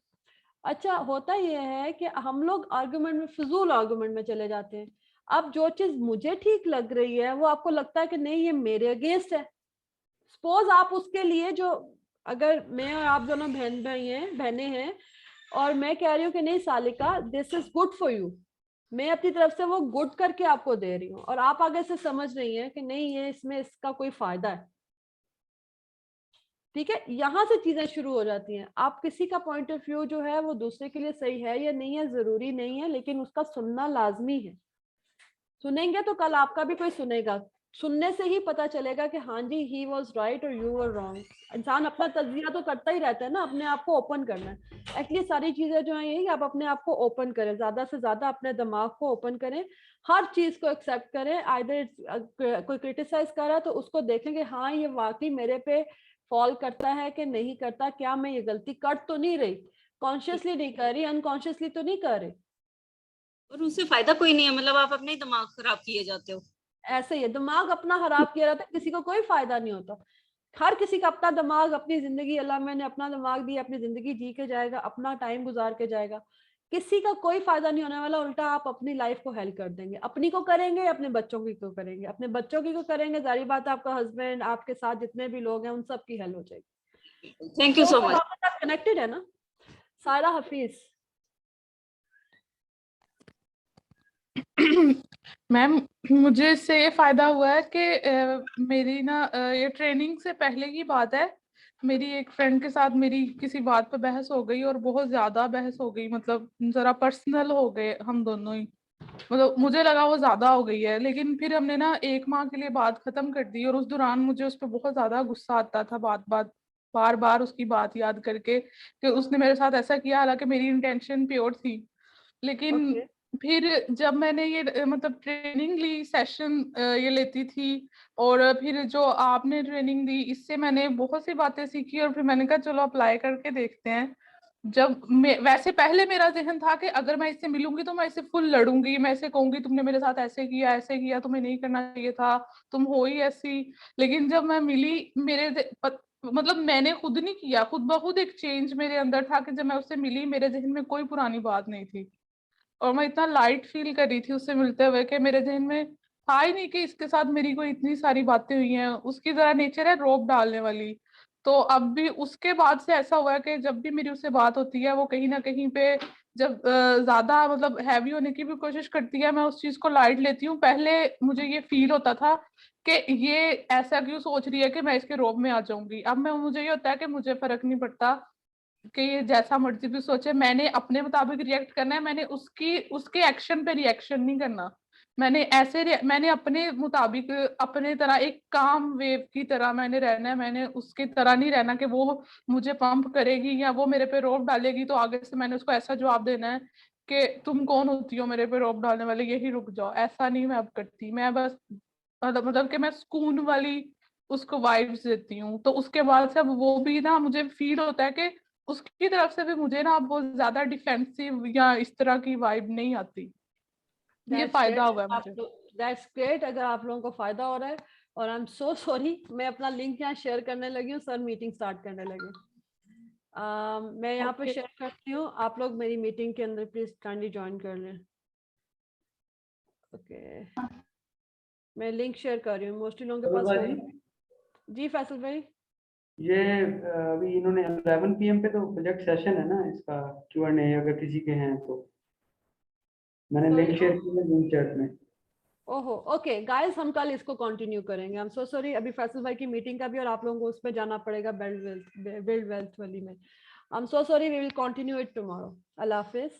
अच्छा, होता ये है कि हम लोग आर्गुमेंट में, फिजूल आर्गुमेंट में चले जाते हैं। अब जो चीज मुझे ठीक लग रही है वो आपको लगता है कि नहीं ये मेरे अगेंस्ट है। सपोज आप उसके लिए जो, अगर मैं और आप दोनों बहनें हैं और मैं कह रही हूँ कि नहीं Salika this is good for you, मैं अपनी तरफ से वो गुड करके आपको दे रही हूँ, और आप आगे से समझ रही हैं कि नहीं ये इसमें इसका कोई फायदा है, ठीक है, यहाँ से चीजें शुरू हो जाती हैं। आप किसी का पॉइंट ऑफ व्यू जो है वो दूसरे के लिए सही है या नहीं है जरूरी नहीं है, लेकिन उसका सुनना लाजमी है। सुनेंगे तो कल आपका भी कोई सुनेगा, सुनने से ही पता चलेगा कि हाँ जी ही वॉज राइट और यू वर रॉन्ग। इंसान अपना तज्जिया तो करता ही रहता है ना, अपने आप को ओपन करना है। एक्चुअली सारी चीजें जो है यही, आप अपने आप को ओपन करें, ज्यादा से ज्यादा अपने दिमाग को ओपन करें, हर चीज को एक्सेप्ट करें। आइदर कोई क्रिटिसाइज कर रहा है तो उसको देखें कि हाँ ये वाकई मेरे पे फॉल करता है कि नहीं करता, क्या मैं ये गलती कर तो नहीं रही, कॉन्शियसली नहीं कर रही, अनकॉन्शियसली तो नहीं कर रही। और उससे फायदा कोई नहीं है, मतलब आप अपने ही दिमाग खराब किए जाते हो। ऐसे ही है, दिमाग अपना खराब किया रहता है, किसी को कोई फायदा नहीं होता। हर किसी का अपना दिमाग, अपनी जिंदगी, अल्लाह मैंने अपना दिमाग दिया, अपनी जिंदगी जी के जाएगा, अपना टाइम गुजार के जाएगा, किसी का कोई फायदा नहीं होने वाला। उल्टा आप अपनी लाइफ को हेल्प कर देंगे, अपनी को करेंगे, अपने बच्चों की को करेंगे, अपने बच्चों की को करेंगे, जारी बात है आपका हस्बैंड, आपके साथ जितने भी लोग हैं उन सब की हेल्प हो जाएगी। Thank you so much. Connected है ना। सारा हफीज। मैम मुझे इससे ये फायदा हुआ है कि मेरी ना ये ट्रेनिंग से पहले की बात है, मेरी एक फ्रेंड के साथ मेरी किसी बात पे बहस हो गई, और बहुत ज्यादा बहस हो गई, मतलब जरा पर्सनल हो गए हम दोनों ही, मतलब मुझे लगा वो ज्यादा हो गई है, लेकिन फिर हमने ना 1 माह के लिए बात खत्म कर दी। और उस दौरान मुझे उस पर बहुत ज्यादा गुस्सा आता था, बार बार उसकी बात याद करके कि उसने मेरे साथ ऐसा किया, हालांकि मेरी इंटेंशन प्योर थी। लेकिन फिर जब मैंने ये मतलब ट्रेनिंग ली, सेशन ये लेती थी, और फिर जो आपने ट्रेनिंग दी इससे मैंने बहुत सी बातें सीखी, और फिर मैंने कहा चलो अप्लाई करके देखते हैं। जब वैसे पहले मेरा जहन था कि अगर मैं इससे मिलूंगी तो मैं इससे फुल लड़ूंगी, मैं इसे कहूंगी तुमने मेरे साथ ऐसे किया, तुम्हें नहीं करना चाहिए था, तुम हो ही ऐसी। लेकिन जब मैं मिली, मतलब मैंने खुद नहीं किया, खुद ब खुद एक चेंज मेरे अंदर था कि जब मैं उससे मिली मेरे जहन में कोई पुरानी बात नहीं थी, और मैं इतना लाइट फील कर रही थी उससे मिलते हुए कि मेरे जहन में था ही नहीं कि इसके साथ मेरी कोई इतनी सारी बातें हुई हैं। उसकी जरा नेचर है रोब डालने वाली। तो अब भी उसके बाद से ऐसा हुआ है कि जब भी मेरी उससे बात होती है वो कहीं ना कहीं पे जब ज्यादा मतलब हैवी होने की भी कोशिश करती है, मैं उस चीज को लाइट लेती हूँ। पहले मुझे ये फील होता था कि ये ऐसा क्यों सोच रही है कि मैं इसके रोब में आ जाऊंगी। अब मुझे ये होता है कि मुझे फर्क नहीं पड़ता कि ये जैसा मर्जी भी सोचे, मैंने अपने मुताबिक रिएक्ट करना है, मैंने उसके एक्शन पे रिएक्शन नहीं करना। मैंने अपने मुताबिक अपने तरह एक काम वेव की तरह मैंने रहना है, मैंने उसकी तरह नहीं रहना कि वो मुझे पंप करेगी या वो मेरे पे रोब डालेगी तो आगे से मैंने उसको ऐसा जवाब देना है कि तुम कौन होती हो मेरे पे रोब डालने वाले, यही रुक जाओ। ऐसा नहीं मैं अब करती, मैं बस मतलब कि मैं सुकून वाली उसको वाइब्स देती हूँ। तो उसके बाद से अब वो भी ना मुझे फील होता है कि उसकी तरफ से भी मुझे ना बहुत ज्यादा डिफेंसिव या इस तरह की वाइब नहीं आती। ये फायदा हुआ है मुझे। दैट्स ग्रेट अगर आप लोगों को फायदा हो रहा है। और आई एम सो सॉरी, मैं अपना लिंक यहाँ शेयर करने लगी हूँ, सर मीटिंग स्टार्ट करने लगे। मैं यहाँ पे शेयर करती हूँ, आप लोग मेरी मीटिंग के अंदर प्लीज काइंडली ज्वाइन कर लें। ओके मैं लिंक शेयर कर रही हूँ, मोस्टली लोगों के पास होगा। जी फैसल भाई, ये अभी इन्होंने 11 PM पे तो प्रोजेक्ट सेशन है ना, इसका Q&A अगर किसी के हैं तो मैंने लिंक शेयर किया लिंक चैट में। ओहो ओके गाइस, हम कल इसको कंटिन्यू करेंगे। आई एम सो सॉरी, अभी फैसल भाई की मीटिंग का भी और आप लोगों को उस पर जाना पड़ेगा बिल्ड वेल्थ वाली में। I am so sorry, we will continue it tomorrow. अल्लाह हाफिज।